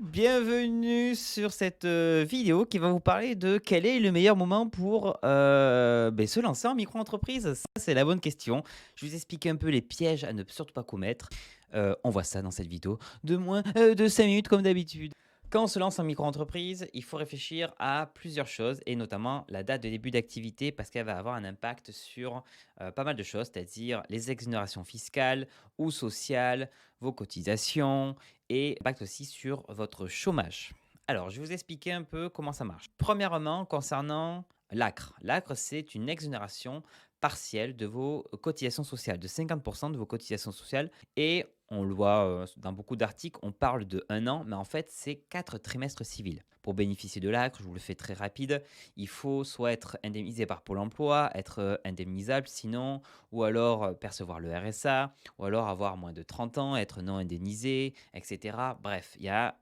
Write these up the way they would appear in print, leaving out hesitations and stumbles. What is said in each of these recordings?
Bienvenue sur cette vidéo qui va vous parler de quel est le meilleur moment pour se lancer en micro-entreprise. Ça, c'est la bonne question. Je vous explique un peu les pièges à ne surtout pas commettre. On voit ça dans cette vidéo de moins de 5 minutes comme d'habitude. Quand on se lance en micro-entreprise, il faut réfléchir à plusieurs choses et notamment la date de début d'activité parce qu'elle va avoir un impact sur pas mal de choses, c'est-à-dire les exonérations fiscales ou sociales, vos cotisations et impact aussi sur votre chômage. Alors, je vais vous expliquer un peu comment ça marche. Premièrement, concernant l'ACRE. L'ACRE, c'est une exonération partielle de vos cotisations sociales, de 50% de vos cotisations sociales. Et on le voit dans beaucoup d'articles, on parle de 1 an, mais en fait, c'est 4 trimestres civils. Pour bénéficier de l'ACRE, je vous le fais très rapide, il faut soit être indemnisé par Pôle emploi, être indemnisable sinon, ou alors percevoir le RSA, ou alors avoir moins de 30 ans, être non indemnisé, etc. Bref, il y a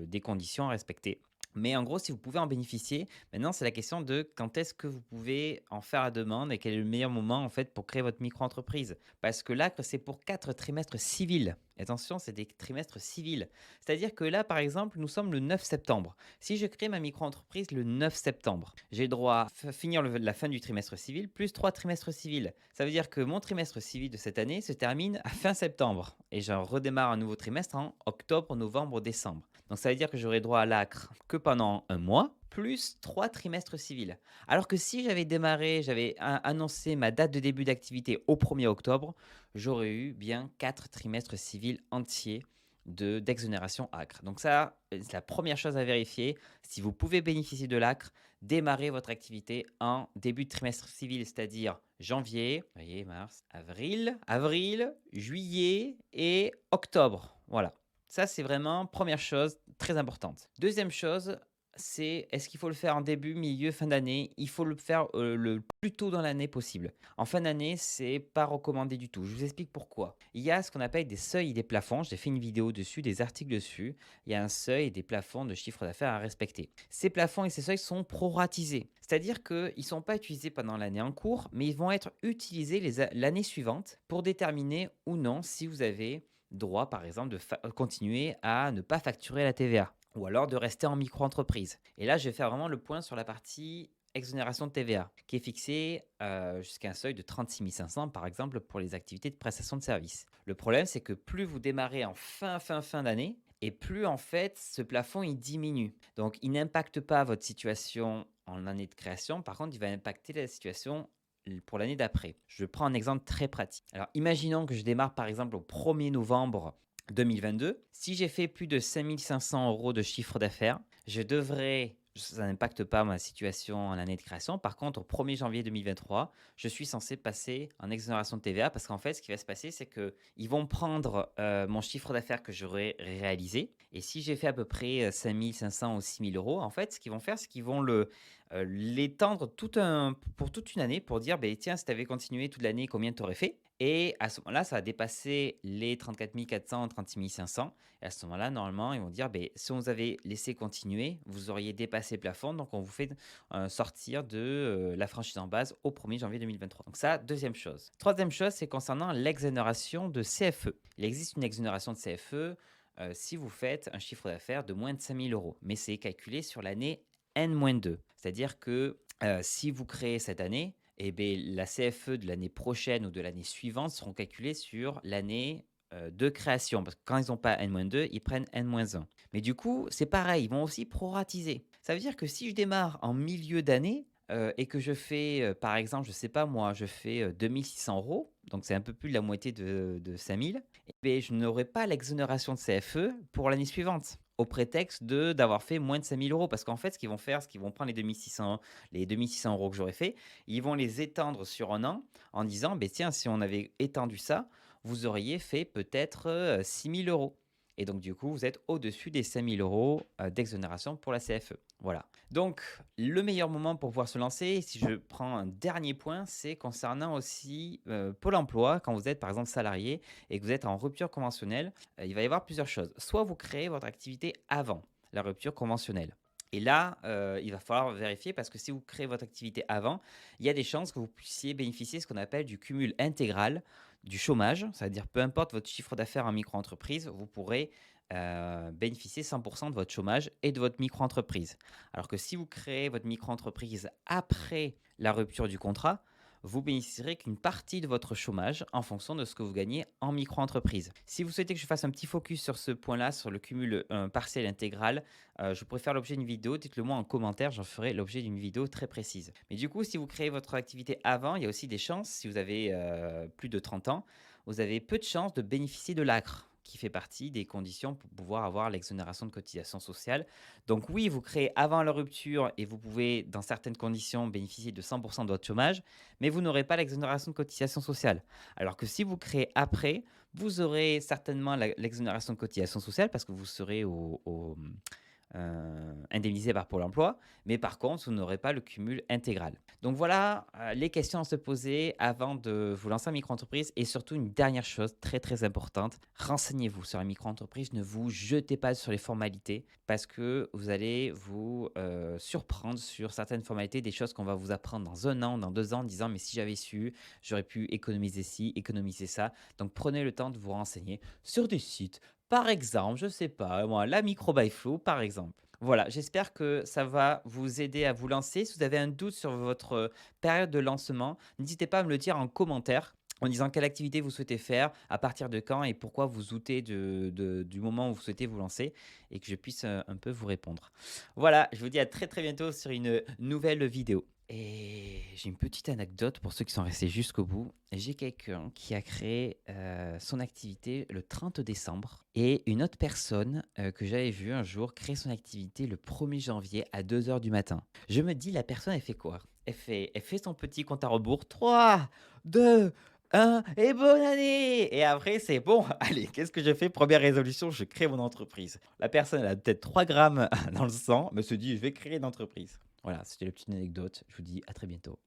des conditions à respecter. Mais en gros, si vous pouvez en bénéficier, maintenant c'est la question de quand est-ce que vous pouvez en faire la demande et quel est le meilleur moment en fait pour créer votre micro-entreprise. Parce que l'ACRE, c'est pour 4 trimestres civils. Attention, c'est des trimestres civils. C'est-à-dire que là, par exemple, nous sommes le 9 septembre. Si je crée ma micro-entreprise le 9 septembre, j'ai droit à finir la fin du trimestre civil plus 3 trimestres civils. Ça veut dire que mon trimestre civil de cette année se termine à fin septembre et je redémarre un nouveau trimestre en octobre, novembre, décembre. Donc ça veut dire que j'aurai droit à l'ACRE que pendant un mois plus 3 trimestres civils. Alors que si j'avais démarré, j'avais annoncé ma date de début d'activité au 1er octobre, j'aurais eu bien 4 trimestres civils entiers d'exonération ACRE. Donc ça, c'est la première chose à vérifier. Si vous pouvez bénéficier de l'ACRE, démarrez votre activité en début de trimestre civil, c'est-à-dire janvier, voyez, mars, avril, juillet et octobre. Voilà. Ça, c'est vraiment première chose très importante. Deuxième chose, c'est est-ce qu'il faut le faire en début, milieu, fin d'année? Il faut le faire le plus tôt dans l'année possible. En fin d'année, c'est pas recommandé du tout. Je vous explique pourquoi. Il y a ce qu'on appelle des seuils et des plafonds. J'ai fait une vidéo dessus, des articles dessus. Il y a un seuil et des plafonds de chiffre d'affaires à respecter. Ces plafonds et ces seuils sont proratisés. C'est-à-dire qu'ils ne sont pas utilisés pendant l'année en cours, mais ils vont être utilisés l'année suivante pour déterminer ou non si vous avez droit, par exemple, de continuer à ne pas facturer la TVA ou alors de rester en micro-entreprise. Et là, je vais faire vraiment le point sur la partie exonération de TVA, qui est fixée jusqu'à un seuil de 36 500, par exemple, pour les activités de prestation de services. Le problème, c'est que plus vous démarrez en fin d'année, et plus en fait ce plafond il diminue. Donc il n'impacte pas votre situation en année de création, par contre il va impacter la situation pour l'année d'après. Je prends un exemple très pratique. Alors imaginons que je démarre par exemple au 1er novembre 2022. Si j'ai fait plus de 5 500 € de chiffre d'affaires, je devrais, ça n'impacte pas ma situation en année de création. Par contre, au 1er janvier 2023, je suis censé passer en exonération de TVA parce qu'en fait, ce qui va se passer, c'est qu'ils vont prendre mon chiffre d'affaires que j'aurais réalisé. Et si j'ai fait à peu près 5 500 ou 6 000 €, en fait, ce qu'ils vont faire, c'est qu'ils vont l'étendre pour toute une année pour dire, tiens, si tu avais continué toute l'année, combien tu aurais fait? Et à ce moment-là, ça va dépasser les 34 400, 36 500. Et à ce moment-là, normalement, ils vont dire, si on vous avait laissé continuer, vous auriez dépassé le plafond. Donc, on vous fait sortir de la franchise en base au 1er janvier 2023. Donc ça, deuxième chose. Troisième chose, c'est concernant l'exonération de CFE. Il existe une exonération de CFE si vous faites un chiffre d'affaires de moins de 5 000 €. Mais c'est calculé sur l'année N-2. C'est-à-dire que si vous créez cette année, la CFE de l'année prochaine ou de l'année suivante seront calculées sur l'année de création. Parce que quand ils n'ont pas N-2, ils prennent N-1. Mais du coup, c'est pareil, ils vont aussi proratiser. Ça veut dire que si je démarre en milieu d'année et que je fais, par exemple, je ne sais pas moi, je fais 600 €, donc c'est un peu plus de la moitié de 5 000, je n'aurai pas l'exonération de CFE pour l'année suivante au prétexte d'avoir fait moins de 5 000 €. Parce qu'en fait, ce qu'ils vont faire, c'est qu'ils vont prendre les 2 600 € que j'aurais fait, ils vont les étendre sur un an en disant, tiens, si on avait étendu ça, vous auriez fait peut-être 6 000 €. Et donc, du coup, vous êtes au-dessus des 5 000 € d'exonération pour la CFE. Voilà. Donc, le meilleur moment pour pouvoir se lancer, si je prends un dernier point, c'est concernant aussi Pôle emploi. Quand vous êtes, par exemple, salarié et que vous êtes en rupture conventionnelle, il va y avoir plusieurs choses. Soit vous créez votre activité avant la rupture conventionnelle. Et là, il va falloir vérifier parce que si vous créez votre activité avant, il y a des chances que vous puissiez bénéficier de ce qu'on appelle du cumul intégral du chômage, ça veut dire peu importe votre chiffre d'affaires en micro-entreprise, vous pourrez bénéficier 100% de votre chômage et de votre micro-entreprise. Alors que si vous créez votre micro-entreprise après la rupture du contrat, vous bénéficierez qu'une partie de votre chômage en fonction de ce que vous gagnez en micro-entreprise. Si vous souhaitez que je fasse un petit focus sur ce point-là, sur le cumul partiel intégral, je pourrais faire l'objet d'une vidéo. Dites-le moi en commentaire, j'en ferai l'objet d'une vidéo très précise. Mais du coup, si vous créez votre activité avant, il y a aussi des chances, si vous avez plus de 30 ans, vous avez peu de chances de bénéficier de l'ACRE qui fait partie des conditions pour pouvoir avoir l'exonération de cotisation sociale. Donc oui, vous créez avant la rupture et vous pouvez, dans certaines conditions, bénéficier de 100% de votre chômage, mais vous n'aurez pas l'exonération de cotisation sociale. Alors que si vous créez après, vous aurez certainement l'exonération de cotisation sociale parce que vous serez indemnisé par Pôle emploi, mais par contre, vous n'aurez pas le cumul intégral. Donc voilà les questions à se poser avant de vous lancer en micro-entreprise. Et surtout, une dernière chose très très importante, renseignez-vous sur la micro-entreprise, ne vous jetez pas sur les formalités parce que vous allez vous surprendre sur certaines formalités, des choses qu'on va vous apprendre dans 1 an, dans 2 ans, en disant mais si j'avais su, j'aurais pu économiser ci, économiser ça. Donc prenez le temps de vous renseigner sur des sites par exemple, je sais pas, moi, la micro by Flow, par exemple. Voilà, j'espère que ça va vous aider à vous lancer. Si vous avez un doute sur votre période de lancement, n'hésitez pas à me le dire en commentaire en disant quelle activité vous souhaitez faire, à partir de quand et pourquoi vous doutez du moment où vous souhaitez vous lancer et que je puisse un peu vous répondre. Voilà, je vous dis à très très bientôt sur une nouvelle vidéo. Et j'ai une petite anecdote pour ceux qui sont restés jusqu'au bout. J'ai quelqu'un qui a créé son activité le 30 décembre et une autre personne que j'avais vue un jour créer son activité le 1er janvier à 2 heures du matin. Je me dis, la personne, elle fait quoi? Elle fait son petit compte à rebours. 3, 2, 1 et bonne année! Et après, c'est bon, allez, qu'est-ce que je fais? Première résolution, je crée mon entreprise. La personne, elle a peut-être 3 grammes dans le sang, mais se dit, je vais créer une entreprise. Voilà, c'était la petite anecdote. Je vous dis à très bientôt.